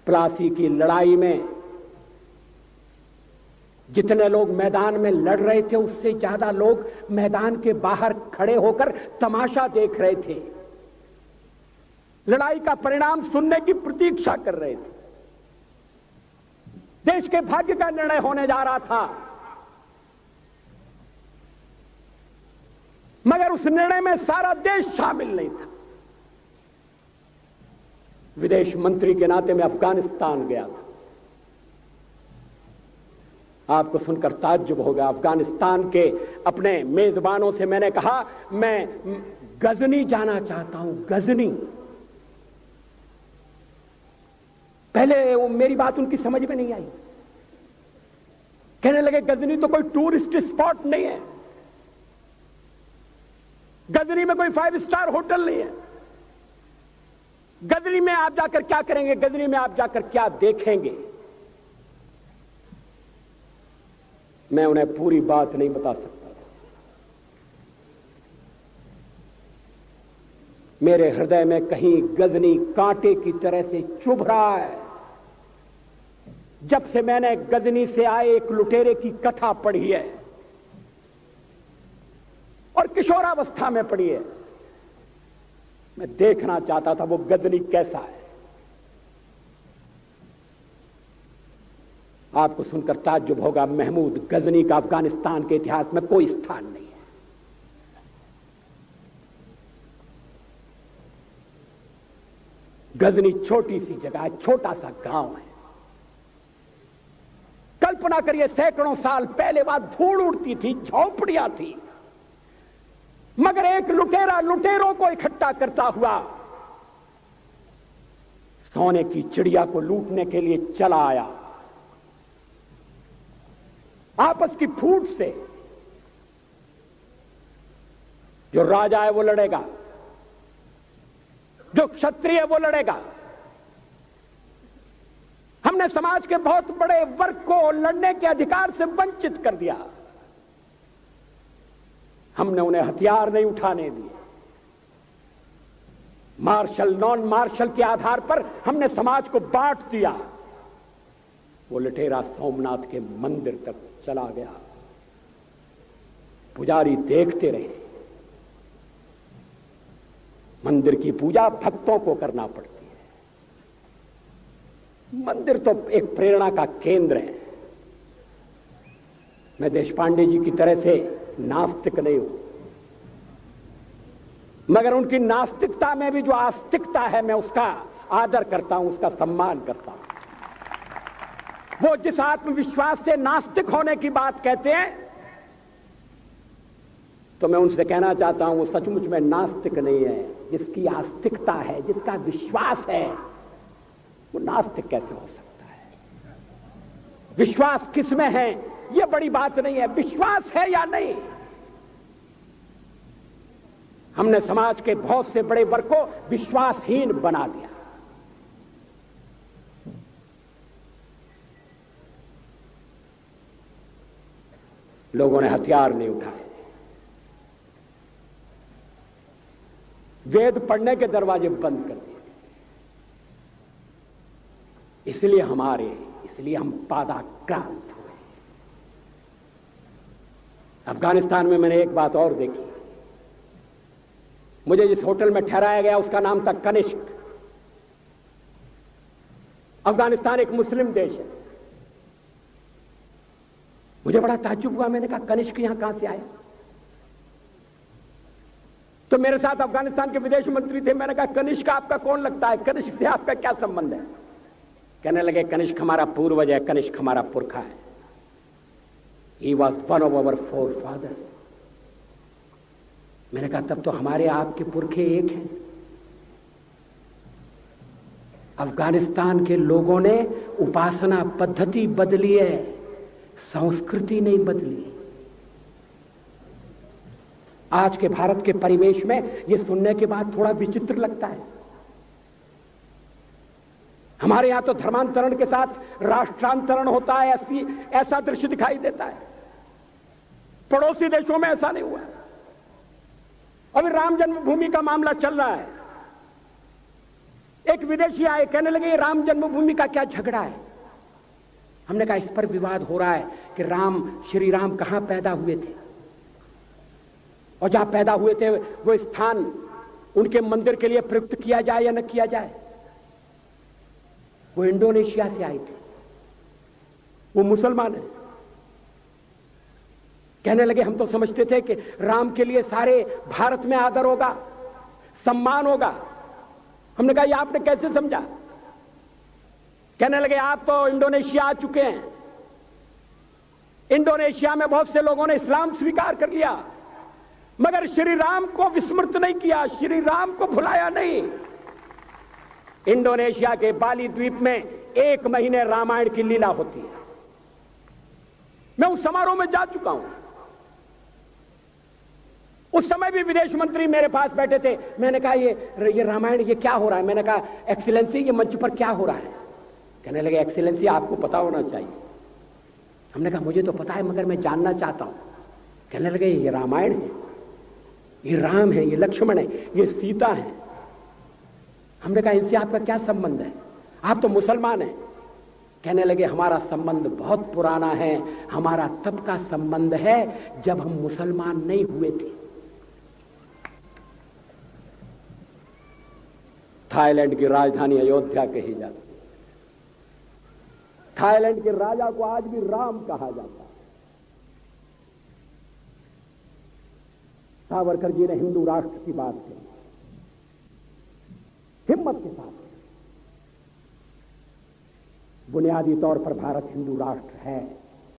प्लासी की लड़ाई में जितने लोग मैदान में लड़ रहे थे उससे ज्यादा लोग मैदान के बाहर खड़े होकर तमाशा देख रहे थे, लड़ाई का परिणाम सुनने की प्रतीक्षा कर रहे थे। देश के भाग्य का निर्णय होने जा रहा था, मगर उस निर्णय में सारा देश शामिल नहीं था। विदेश मंत्री के नाते मैं अफगानिस्तान गया था। आपको सुनकर ताज्जुब होगा, अफगानिस्तान के अपने मेजबानों से मैंने कहा मैं गजनी जाना चाहता हूं, गजनी। पहले वो मेरी बात उनकी समझ में नहीं आई, कहने लगे गजनी तो कोई टूरिस्ट स्पॉट नहीं है, गजनी में कोई 5 स्टार होटल नहीं है, गजनी में आप जाकर क्या करेंगे, गजनी में आप जाकर क्या देखेंगे। मैं उन्हें पूरी बात नहीं बता सकता था। मेरे हृदय में कहीं गजनी कांटे की तरह से चुभ रहा है। जब से मैंने गजनी से आए एक लुटेरे की कथा पढ़ी है और किशोरावस्था में पढ़ी है, मैं देखना चाहता था वो गजनी कैसा है। आपको सुनकर ताज्जुब होगा, महमूद गजनी का अफगानिस्तान के इतिहास में कोई स्थान नहीं है। गजनी छोटी सी जगह है, छोटा सा गांव है। कल्पना करिए सैकड़ों साल पहले वहां धूल उड़ती थी, झोंपड़ियां थी, मगर एक लुटेरा लुटेरों को इकट्ठा करता हुआ सोने की चिड़िया को लूटने के लिए चला आया। आपस की फूट से जो राजा है वो लड़ेगा, जो क्षत्रिय है वो लड़ेगा। हमने समाज के बहुत बड़े वर्ग को लड़ने के अधिकार से वंचित कर दिया। हमने उन्हें हथियार नहीं उठाने दिए। मार्शल नॉन मार्शल के आधार पर हमने समाज को बांट दिया। वो लुटेरा सोमनाथ के मंदिर तक चला गया। पुजारी देखते रहे। मंदिर की पूजा भक्तों को करना पड़ती है। मंदिर तो एक प्रेरणा का केंद्र है। मैं देशपांडे जी की तरह से नास्तिक नहीं हूं, मगर उनकी नास्तिकता में भी जो आस्तिकता है मैं उसका आदर करता हूं, उसका सम्मान करता हूं। वो जिस आत्मविश्वास से नास्तिक होने की बात कहते हैं, तो मैं उनसे कहना चाहता हूं वो सचमुच में नास्तिक नहीं है। जिसकी आस्तिकता है, जिसका विश्वास है, वो नास्तिक कैसे हो सकता है? विश्वास किसमें है ये बड़ी बात नहीं है, विश्वास है या नहीं। हमने समाज के बहुत से बड़े वर्ग को विश्वासहीन बना दिया। लोगों ने हथियार नहीं उठाए, वेद पढ़ने के दरवाजे बंद कर दिए। इसलिए हम पादाक्रांत हुए। अफगानिस्तान में मैंने एक बात और देखी। मुझे जिस होटल में ठहराया गया उसका नाम था कनिष्क। अफगानिस्तान एक मुस्लिम देश है। मुझे बड़ा ताज्जुब हुआ। मैंने कहा कनिष्क यहां कहां से आया? तो मेरे साथ अफगानिस्तान के विदेश मंत्री थे। मैंने कहा कनिष्क आपका कौन लगता है? कनिष्क से आपका क्या संबंध है? कहने लगे कनिष्क हमारा पूर्वज है, कनिष्क हमारा पुरखा है। He was one of our forefathers। मैंने कहा तब तो हमारे आपके पुरखे एक हैं। अफगानिस्तान के लोगों ने उपासना पद्धति बदली है, संस्कृति नहीं बदली। आज के भारत के परिवेश में यह सुनने के बाद थोड़ा विचित्र लगता है। हमारे यहां तो धर्मांतरण के साथ राष्ट्रांतरण होता है, ऐसा दृश्य दिखाई देता है। पड़ोसी देशों में ऐसा नहीं हुआ। अभी राम जन्मभूमि का मामला चल रहा है। एक विदेशी आए, कहने लगे राम जन्मभूमि का क्या झगड़ा है। हमने कहा इस पर विवाद हो रहा है कि श्री राम कहां पैदा हुए थे, और जहां पैदा हुए थे वो स्थान उनके मंदिर के लिए प्रयुक्त किया जाए या न किया जाए। वो इंडोनेशिया से आए थे, वो मुसलमान है। कहने लगे हम तो समझते थे कि राम के लिए सारे भारत में आदर होगा, सम्मान होगा। हमने कहा ये आपने कैसे समझा। कहने लगे आप तो इंडोनेशिया आ चुके हैं, इंडोनेशिया में बहुत से लोगों ने इस्लाम स्वीकार कर लिया, मगर श्री राम को विस्मृत नहीं किया, श्री राम को भुलाया नहीं। इंडोनेशिया के बाली द्वीप में 1 महीने रामायण की लीला होती है। मैं उस समारोह में जा चुका हूं। उस समय भी विदेश मंत्री मेरे पास बैठे थे। मैंने कहा ये रामायण ये क्या हो रहा है। मैंने कहा एक्सीलेंसी ये मंच पर क्या हो रहा है। कहने लगे एक्सीलेंसी आपको पता होना चाहिए। हमने कहा मुझे तो पता है मगर मैं जानना चाहता हूं। कहने लगे ये रामायण है, ये राम है, ये लक्ष्मण है, ये सीता है। हमने कहा इनसे आपका क्या संबंध है, आप तो मुसलमान हैं। कहने लगे हमारा संबंध बहुत पुराना है, हमारा तब का संबंध है जब हम मुसलमान नहीं हुए थे। थाईलैंड की राजधानी अयोध्या कही जाती है। थाईलैंड के राजा को आज भी राम कहा जाता है। सावरकर जी ने हिंदू राष्ट्र की बात की, हिम्मत के साथ। बुनियादी तौर पर भारत हिंदू राष्ट्र है।